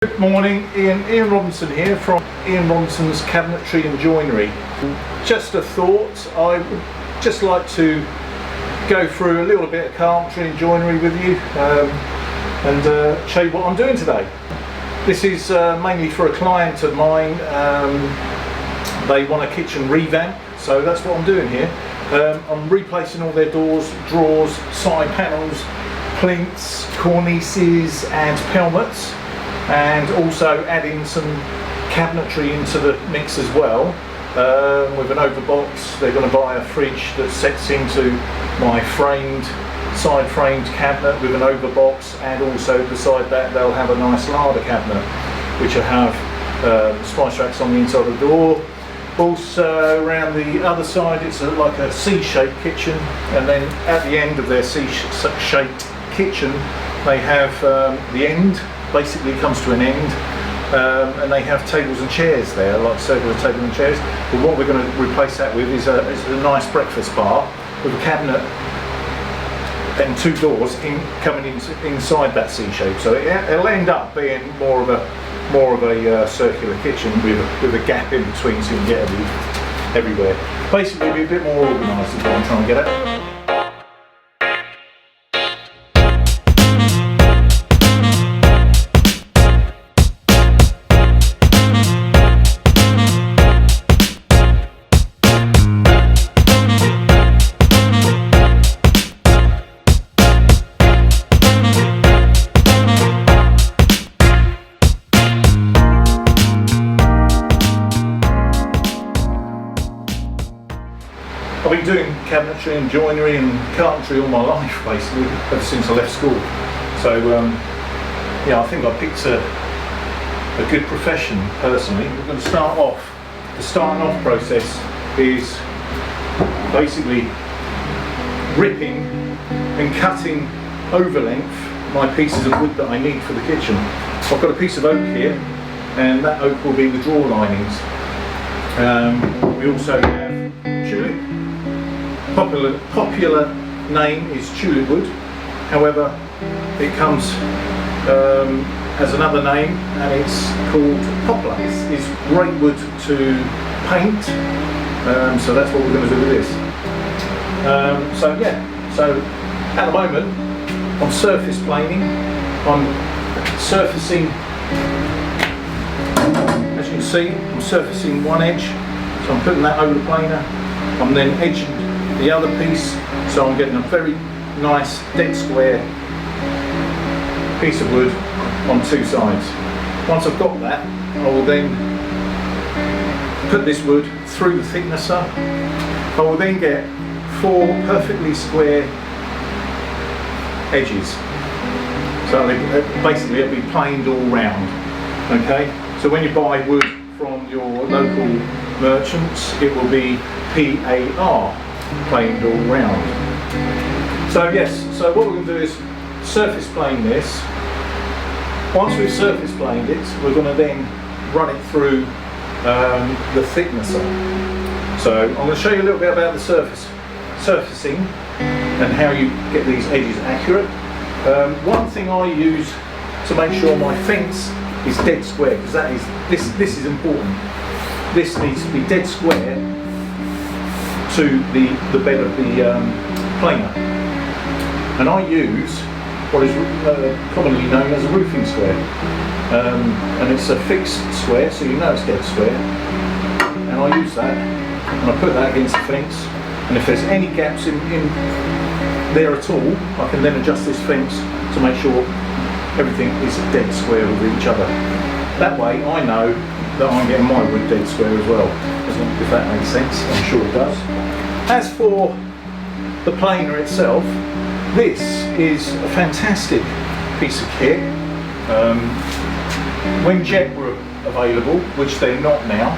Good morning, Ian Robinson here from Ian Robinson's Cabinetry and Joinery. Just a thought, I would just like to go through a little bit of carpentry and joinery with you and show you what I'm doing today. This is mainly for a client of mine. They want a kitchen revamp, so that's what I'm doing here. I'm replacing all their doors, drawers, side panels, plinths, cornices and pelmets, and also adding some cabinetry into the mix as well. With an overbox, they're going to buy a fridge that sets into my side framed cabinet with an overbox, and also beside that they'll have a nice larder cabinet which will have spice racks on the inside of the door. Also around the other side it's like a C-shaped kitchen, and then at the end of their C-shaped kitchen they have the end basically comes to an end, and they have tables and chairs there, like circular tables and chairs. But what we're going to replace that with is a nice breakfast bar with a cabinet and two doors coming inside that C shape. So it'll end up being more of a circular kitchen with a gap in between, so you can get everywhere. Basically, be a bit more organised is what I'm trying to get at. I've been doing cabinetry and joinery and carpentry all my life, basically, ever since I left school. So, yeah, I think I picked a good profession, personally. We're going to start off. The starting off process is basically ripping and cutting over length my pieces of wood that I need for the kitchen. I've got a piece of oak here, and that oak will be the drawer linings. We also have tulip. Popular name is tulip wood, however it comes as another name, and it's called poplar. It's great wood to paint, so that's what we're going to do with this. So yeah, so at the moment I'm surface planing. I'm surfacing, as you can see, I'm surfacing one edge, so I'm putting that over the planer. I'm then edging the other piece, so I'm getting a very nice dead square piece of wood on two sides. Once I've got that, I will then put this wood through the thicknesser. I will then get four perfectly square edges. So basically it'll be planed all round. Okay, so when you buy wood from your local merchants, it will be PAR, planed all round. So yes, so what we're going to do is surface plane this. Once we've surface planed it, we're going to then run it through the thicknesser. So I'm going to show you a little bit about the surfacing and how you get these edges accurate. One thing I use to make sure my fence is dead square, because this is important. This needs to be dead square to the bed of the planer, and I use what is commonly known as a roofing square, and it's a fixed square, so you know it's dead square, and I use that and I put that against the fence, and if there's any gaps in there at all, I can then adjust this fence to make sure everything is dead square with each other. That way I know that I'm getting my wood dead square as well, if that makes sense. I'm sure it does. As for the planer itself, this is a fantastic piece of kit. When Jet were available, which they're not now,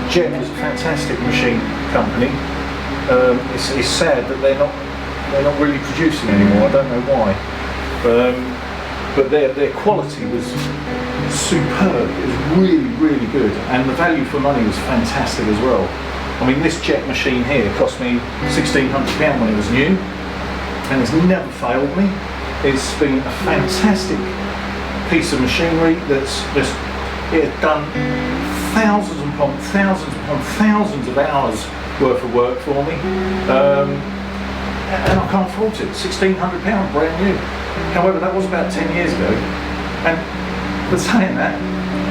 Jet was a fantastic machine company. It's sad that they're not really producing anymore. I don't know why, but their quality was superb. It was really good, and the value for money was fantastic as well. I mean, this Jet machine here cost me £1,600 when it was new, and it's never failed me. It's been a fantastic piece of machinery that's just, it has done thousands upon thousands of hours worth of work for me, and I can't fault it. £1,600 brand new. However, that was about 10 years ago, and for saying that,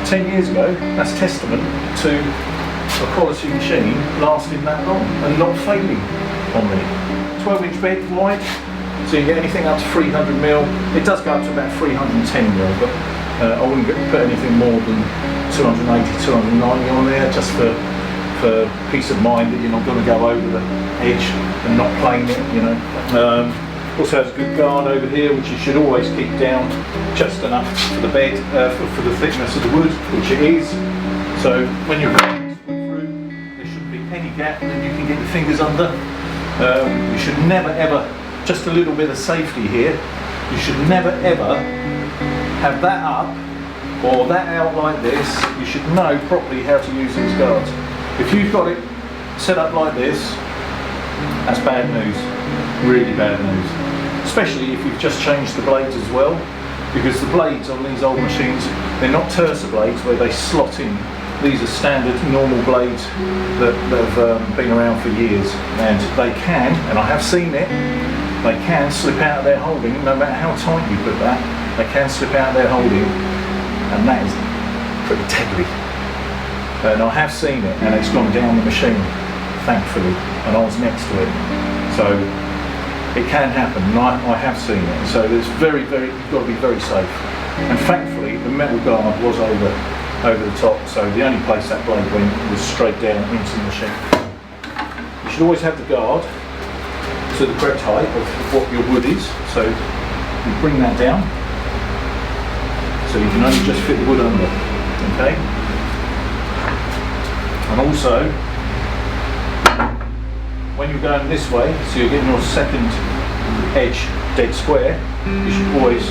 10 years ago, that's testament to a quality machine lasting that long and not failing on me. 12-inch bed wide, so you get anything up to 300mm. It does go up to about 310mm, but I wouldn't put anything more than 280, 290 on there, just for peace of mind that you're not going to go over the edge and not plane it, you know. Also has a good guard over here, which you should always keep down just enough for the bed, for the thickness of the wood, which it is. So when you're running this wood through, there shouldn't be any gap that you can get your fingers under. You should never ever, just a little bit of safety here, you should never ever have that up or that out like this. You should know properly how to use these guards. If you've got it set up like this, that's bad news, really bad news. Especially if you've just changed the blades as well, because the blades on these old machines, they're not terser blades where they slot in. These are standard normal blades that have been around for years, and they can, and I have seen it, they can slip out of their holding. No matter how tight you put that, they can slip out of their holding, and that is pretty deadly. And I have seen it, and it's gone down the machine, thankfully, and I was next to it. So it can happen, and I have seen it. So it's you've got to be very safe. And thankfully, the metal guard was over the top, so the only place that blade went was straight down into the machine. You should always have the guard to the correct height of what your wood is. So you bring that down, so you can only just fit the wood under. Okay. And also, when you're going this way, so you're getting your second edge dead square, you should always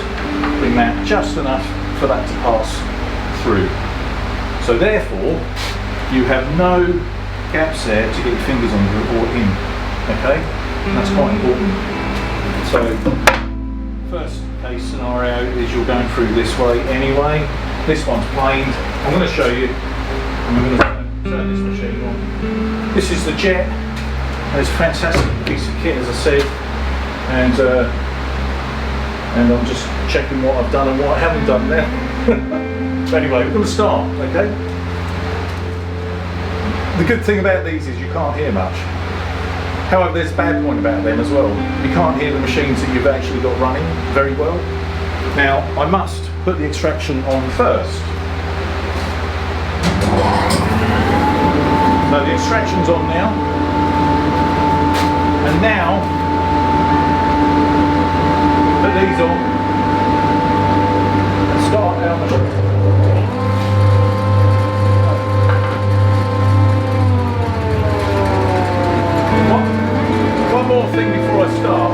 bring that just enough for that to pass through. So therefore, you have no gaps there to get your fingers under or in. Okay? And that's quite important. So, first case scenario is you're going through this way anyway. This one's planed. I'm going to show you. I'm going to turn this machine on. This is the jet, and it's a fantastic piece of kit, as I said, and I'm just checking what I've done and what I haven't done now. But anyway, we're going to start, okay? The good thing about these is you can't hear much. However, there's a bad point about them as well. You can't hear the machines that you've actually got running very well. Now, I must put the extraction on first. So the extraction's on now, and now put these on and start our machine. One more thing before I start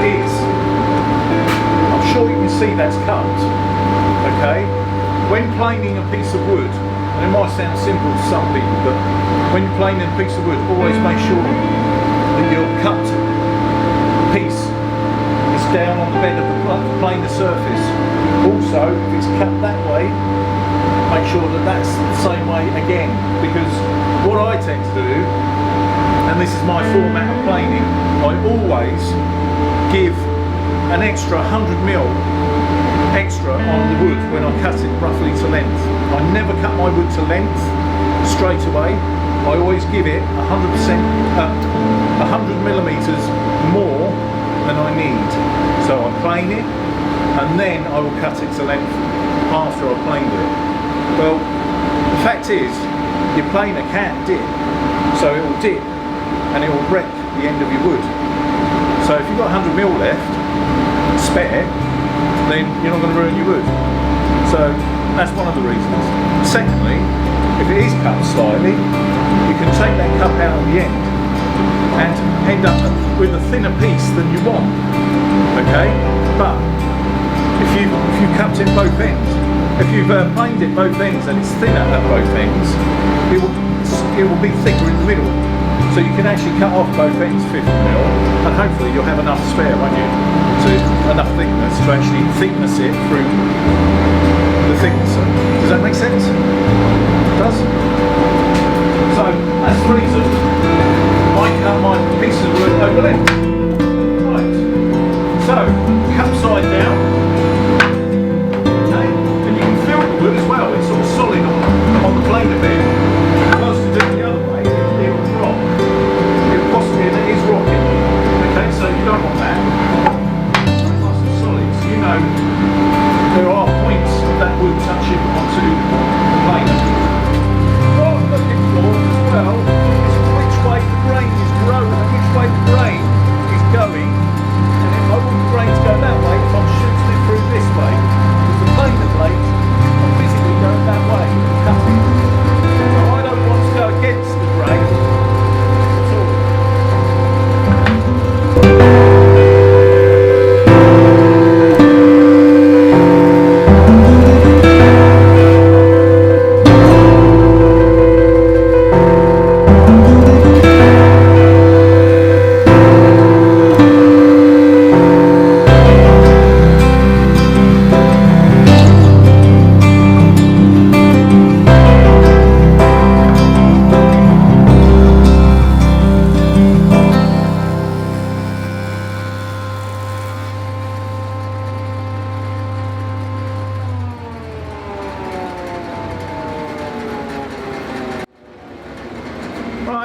is, I'm sure you can see that's cut, okay? When planing a piece of wood, and it might sound simple to some people, but when you're planing a piece of wood, always make sure that your cut piece is down on the bed of the planer surface. Also, if it's cut that way, make sure that that's the same way again, because what I tend to do, and this is my format of planing, I always give an extra 100mm extra on the wood when I cut it roughly to length. I never cut my wood to length straight away. I always give it 100%, 100mm more than I need. So I plane it, and then I will cut it to length after I've planed it. Well, the fact is, your planer can dip, so it will dip and it will wreck the end of your wood. So if you've got 100mm left spare, then you're not going to ruin your wood. So that's one of the reasons. Secondly, if it is cut slightly, you can take that cup out at the end and end up with a thinner piece than you want. Okay, but if you cut it both ends, if you've planed it both ends and it's thinner at both ends, it will be thicker in the middle. So you can actually cut off both ends 50mm, and hopefully you'll have enough spare, won't you? Enough thickness to actually thickness it through the thicknesser. Does that make sense? It does? So that's the reason I cut my piece of wood over length. Right. So cut side down. Okay. And you can feel the wood as well. It's sort of solid on the plane a bit. If I was to do it the other way, it would rock. It possibly, and it is rocking. Okay, so you don't want that. Nice and solid. So you know there are points of that wood touching onto the plane. What I'm looking for as well is which way the grain is growing and which way the grain is going. And if I want the grain to go that way, if I'm shooting it through this way, because the planer blades are physically going that way and cutting. So I don't want to go against the grain at all.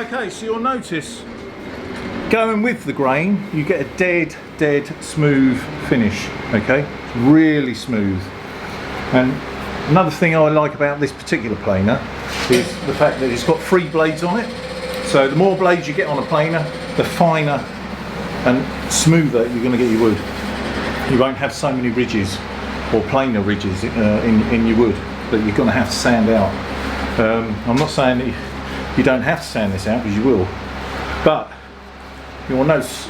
Okay, so you'll notice going with the grain you get a dead smooth finish. Okay, it's really smooth. And another thing I like about this particular planer is the fact that it's got 3 blades on it. So the more blades you get on a planer, the finer and smoother you're going to get your wood. You won't have so many ridges or planer ridges in your wood that you're going to have to sand out. I'm not saying that you don't have to sand this out, because you will, but you'll notice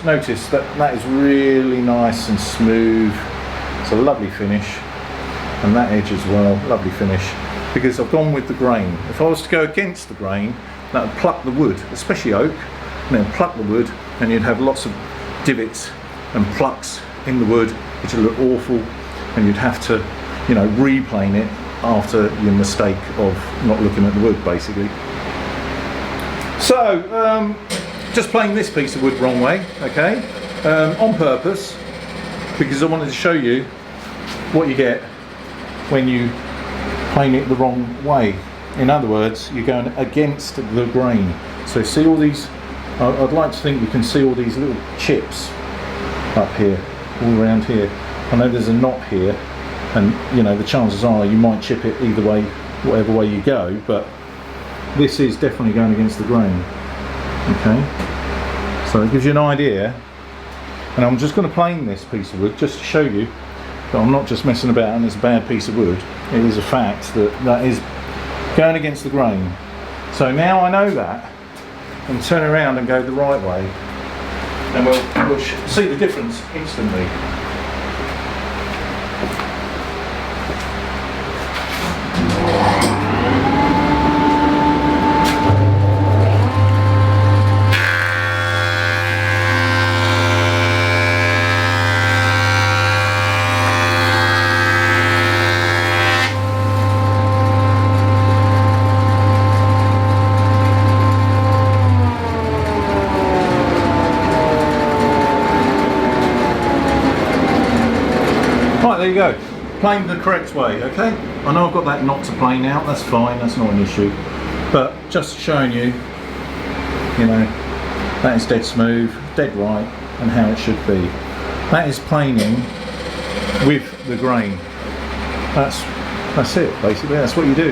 that that is really nice and smooth. It's a lovely finish, and that edge as well, lovely finish, because I've gone with the grain. If I was to go against the grain, that would pluck the wood, especially oak, and then pluck the wood, and you'd have lots of divots and plucks in the wood, which would look awful, and you'd have to, you know, replane it after your mistake of not looking at the wood, basically. So, just playing this piece of wood wrong way, okay, on purpose, because I wanted to show you what you get when you plane it the wrong way. In other words, you're going against the grain. So see all these, I'd like to think you can see all these little chips up here, all around here. I know there's a knot here, and you know the chances are you might chip it either way, whatever way you go, but this is definitely going against the grain. Okay, so it gives you an idea, and I'm just going to plane this piece of wood just to show you that I'm not just messing about and it's a bad piece of wood. It is a fact that that is going against the grain. So now I know that, and turn around and go the right way, and we'll see the difference instantly. There you go, plane the correct way. Okay, I know I've got that knot to plane out, that's fine, that's not an issue, but just showing you, you know, that is dead smooth, dead right, and how it should be. That is planing with the grain. That's it, basically. That's what you do.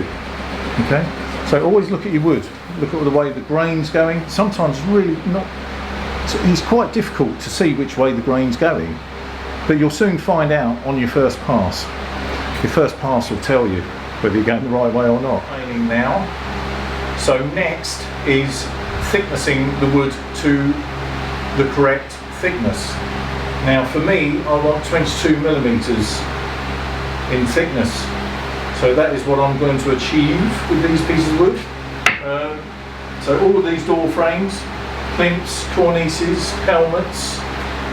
Okay, so always look at your wood, look at the way the grain's going. Sometimes really not, it's quite difficult to see which way the grain's going, but you'll soon find out on your first pass. Your first pass will tell you whether you're going the right way or not. Planing now. So next is thicknessing the wood to the correct thickness. Now for me, I want 22 millimeters in thickness. So that is what I'm going to achieve with these pieces of wood. So all of these door frames plinths, cornices, helmets,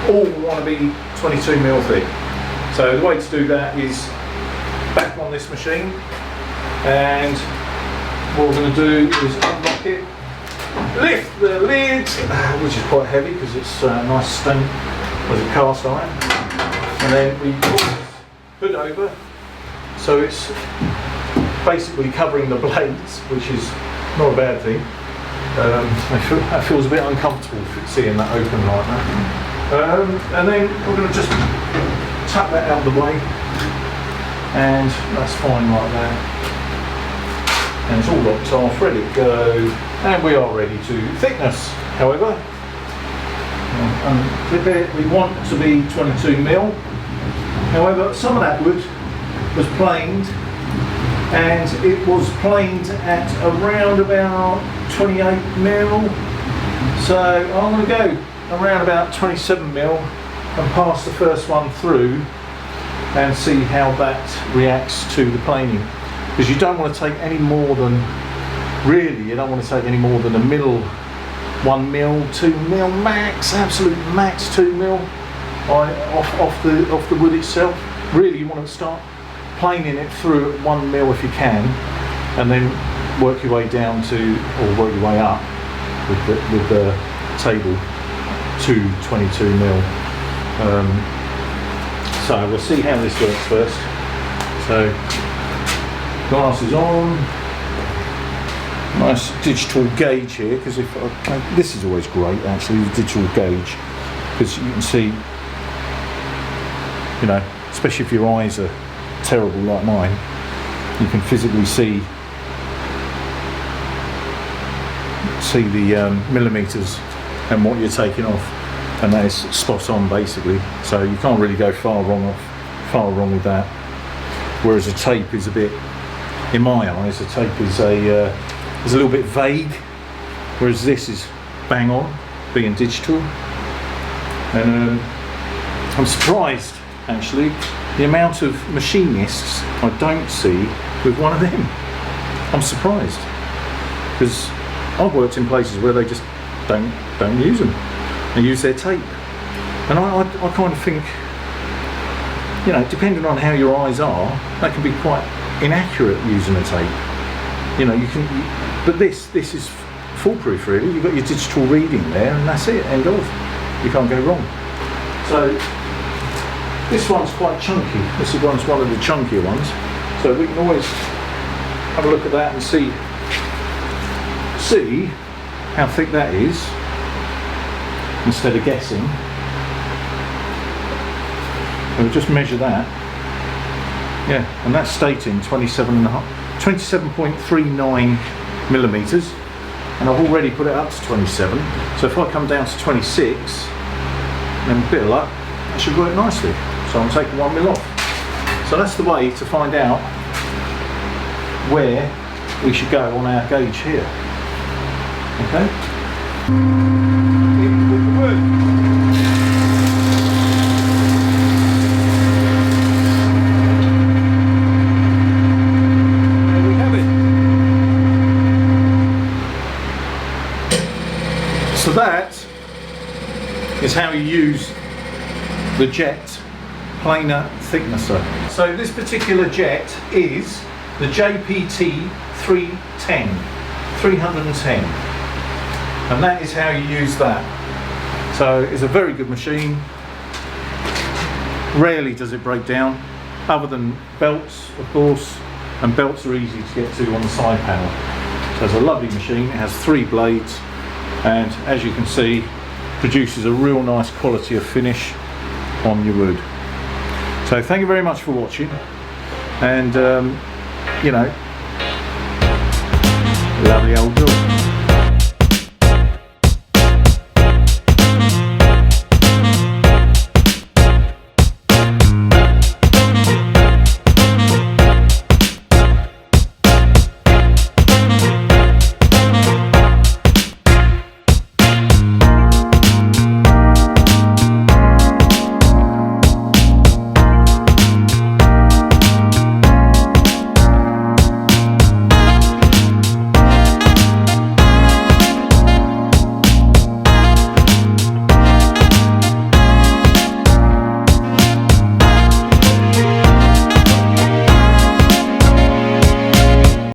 all want to be 22mm thick. So the way to do that is back on this machine, and what we're going to do is unlock it, lift the lid, which is quite heavy because it's nice stone with a cast iron, and then we pull this hood over so it's basically covering the blades, which is not a bad thing. That feels a bit uncomfortable seeing that open like that. And then we're going to just tuck that out of the way, and that's fine like that. And it's all locked off, ready to go, and we are ready to thickness. However, unclip it. We want to be 22mm. However, some of that wood was planed, and it was planed at around about 28mm. So I'm going to go around about 27mm and pass the first one through and see how that reacts to the planing. Because you don't want to take any more than, really, you don't want to take any more than a mil, 1mm, 2mm max, absolute max 2mm off the wood itself. Really, you want to start planing it through at 1mm if you can, and then work your way down to, or work your way up with the table to 22mm. So we'll see how this works first. So glasses on, nice digital gauge here, because this is always great actually, the digital gauge, because you can see, you know, especially if your eyes are terrible like mine, you can physically see the millimeters and what you're taking off, and that is spot on basically. So you can't really go far wrong with that. Whereas a tape is a bit, in my eyes, a tape is a little bit vague, whereas this is bang on, being digital. And I'm surprised actually the amount of machinists I don't see with one of them. I'm surprised, because I've worked in places where they just don't use them. They use their tape, and I kind of think, you know, depending on how your eyes are, they can be quite inaccurate using a tape. You know, you can, but this is foolproof really. You've got your digital reading there, and that's it, end of. You can't go wrong. So this one's quite chunky. This one's one of the chunkier ones. So we can always have a look at that and see how thick that is, instead of guessing. We'll just measure that. Yeah, and that's stating 27.39 millimeters, and I've already put it up to 27. So if I come down to 26, then a bit of luck, that should work nicely. So I'm taking 1mm off. So that's the way to find out where we should go on our gauge here. Okay. In with the wood. So that is how you use the jet planer thicknesser. So this particular jet is the JPT 310, and that is how you use that. So it's a very good machine. Rarely does it break down, other than belts, of course, and belts are easy to get to on the side panel. So it's a lovely machine. It has 3 blades, and as you can see, produces a real nice quality of finish on your wood. So thank you very much for watching, and you know, lovely old job.